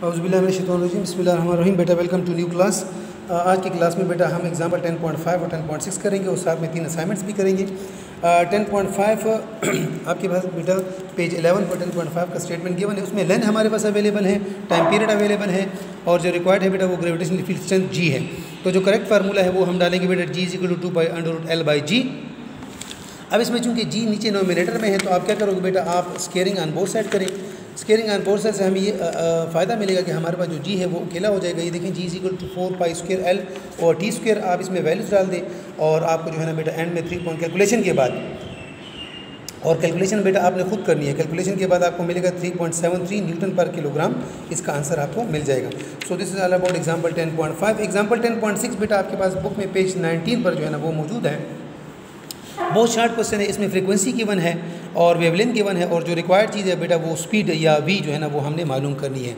औज़ुबिल्लाहिमिनश्शैतानिर्रजीम बिस्मिल्लाहिर्रहमानिर्रहीम। बेटा welcome to new class. आज की क्लास में बेटा हम एग्जाम्पल 10.5 और 10.6 करेंगे और साथ में 3 असाइनमेंट्स भी करेंगे। 10.5 आपके पास बेटा पेज 11 पर 10.5 का स्टेटमेंट गिवन है। उसमें लेंथ हमारे पास अवेलेबल है, टाइम पीरियड अवेलेबल है और जो रिक्वायर्ड है बेटा वो ग्रेविटेशनल फील्ड स्ट्रेंथ जी है। तो जो करेक्ट फार्मूला है वो हम डालेंगे बेटा जी इक्वल टू 2π√L/g। अब इसमें चूंकि जी नीचे नोमिनेटर में है तो आप क्या करोगे बेटा, आप स्केयरिंग ऑन बोथ साइड करें। स्केयरिंग ऑन बोथ साइड से हमें ये फ़ायदा मिलेगा कि हमारे पास जो जी है वो अकेला हो जाएगा। ये देखें जी इक्वल टू 4π² L और टी स्क्वायर आप इसमें वैल्यूज़ डाल दें और आपको जो है ना बेटा एंड में 3 पॉइंट कैलकुलेशन के बाद, और कैलकुलेशन बेटा आपने खुद करनी है, कैलकुलेशन के बाद आपको मिलेगा 3.73 न्यूटन पर किलोग्राम। इसका आंसर आपको मिल जाएगा। So this is all about example 10.5। Example 10.6 बेटा आपके पास बुक में पेज 19 पर जो है ना वो मौजूद है। बहुत शार्ट क्वेश्चन है, इसमें फ्रीक्वेंसी गिवन है और वेवलेंथ गिवन है और जो रिक्वायर्ड चीज़ है बेटा वो स्पीड या वी जो है ना वो हमने मालूम करनी है।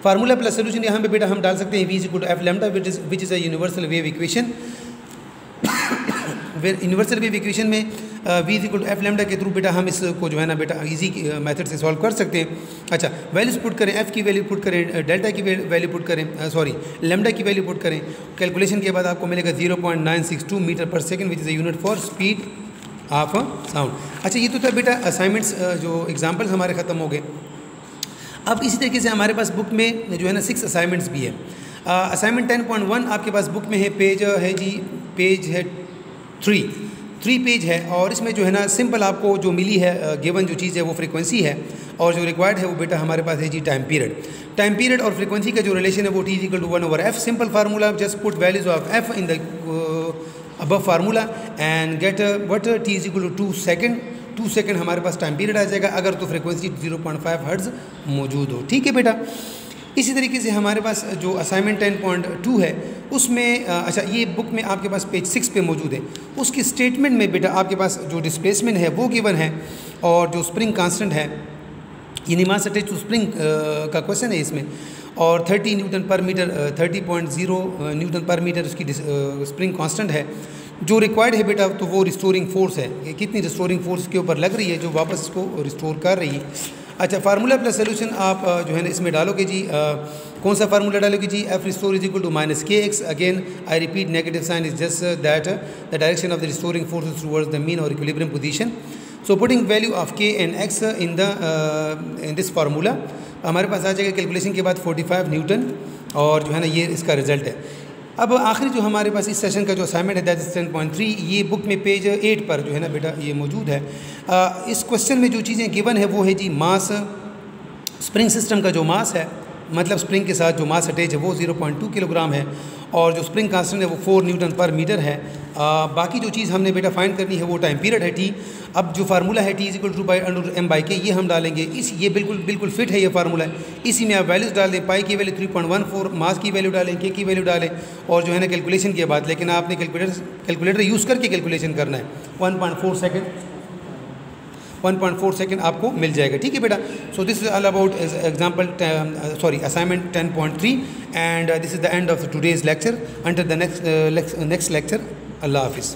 फार्मूला प्लस सोल्यूशन यहाँ पे बेटा हम डाल सकते हैं V equal to F lambda which is a universal wave equation. Universal wave equation में V equal to F lambda के थ्रू बेटा हम इसको जो है ना बेटा इजी मेथड से सॉल्व कर सकते हैं। अच्छा, वैल्यूज पुट करें, एफ़ की वैल्यू पुट करें, डेल्टा की वैल्यू पुट करें, लैम्डा की वैल्यू पुट करें। कैलकुलेशन के बाद आपको मिलेगा 0.962 मीटर पर second which is a unit for speed of sound. अच्छा, ये तो था बेटा असाइनमेंट्स, जो एग्जाम्पल्स हमारे ख़त्म हो गए। अब इसी तरीके से हमारे पास बुक में जो है ना 6 असाइनमेंट्स भी है। असाइनमेंट 10.1 आपके पास बुक में है, पेज है जी, पेज है 3 पेज है और इसमें जो है ना सिंपल आपको जो मिली है गिवन जो चीज़ है वो फ्रीक्वेंसी है और जो रिक्वायर्ड है वो बेटा हमारे पास है जी टाइम पीरियड। टाइम पीरियड और फ्रीक्वेंसी का जो रिलेशन है वो T equal to 1/f। Simple formula, just put values of f in the above formula and get what T is equal to 2 second. 2 second हमारे पास टाइम पीरियड आ जाएगा अगर तो फ्रीक्वेंसी 0.5 हर्ट्ज़ मौजूद हो। ठीक है बेटा। इसी तरीके से हमारे पास जो असाइनमेंट 10.2 है उसमें अच्छा ये बुक में आपके पास पेज 6 पे मौजूद है। उसकी स्टेटमेंट में बेटा आपके पास जो डिस्प्लेसमेंट है वो गिवन है और जो स्प्रिंग कांस्टेंट है, यानी मास अटैच टू स्प्रिंग का क्वेश्चन है इसमें, और 30 न्यूटन पर मीटर 30.0 न्यूटन पर मीटर उसकी स्प्रिंग कांस्टेंट है। जो रिक्वायर्ड है बेटा तो वो रिस्टोरिंग फोर्स है कि कितनी रिस्टोरिंग फोर्स के ऊपर लग रही है जो वापस इसको रिस्टोर कर रही है। अच्छा, फार्मूला प्लस सोल्यूशन आप जो है ना इसमें डालोगे जी, कौन सा फार्मूला डालोगे जी, F restore is equal to -kx। Again I repeat, negative sign is just that the direction of the restoring force towards the mean और equilibrium position. So putting value of k and x in this formula हमारे पास आ जाएगा calculation के बाद 45 Newton और जो है ना ये इसका रिजल्ट है। अब आखिरी जो हमारे पास इस सेशन का जो असाइनमेंट है दैट इज 10.3, ये बुक में पेज 8 पर जो है ना बेटा ये मौजूद है। इस क्वेश्चन में जो चीज़ें गिवन है वो है जी मास, स्प्रिंग सिस्टम का जो मास है, मतलब स्प्रिंग के साथ जो मास अटैच है वो 0.2 किलोग्राम है और जो स्प्रिंग कांस्टेंट है वो 4 न्यूटन पर मीटर है। बाकी जो चीज़ हमने बेटा फाइंड करनी है वो टाइम पीरियड है टी। अब जो फार्मूला है T is equal to m/k ये हम डालेंगे। ये बिल्कुल फिट है ये फार्मूला है। इसी में आप वैल्यूज़ डाल दें, पाई की वैल्यू 3.14, मास की वैल्यू डालें, के की वैल्यू डालें और जो है ना कैलकुलेशन के बाद, लेकिन आपने कैलकुलेटर यूज़ करके कैलकुलेशन करना है। 1.4 सेकेंड आपको मिल जाएगा। ठीक है बेटा। So this is all about example assignment 10.3 and this is the end of today's lecture. Until the next lecture, अल्लाह हाफिज़।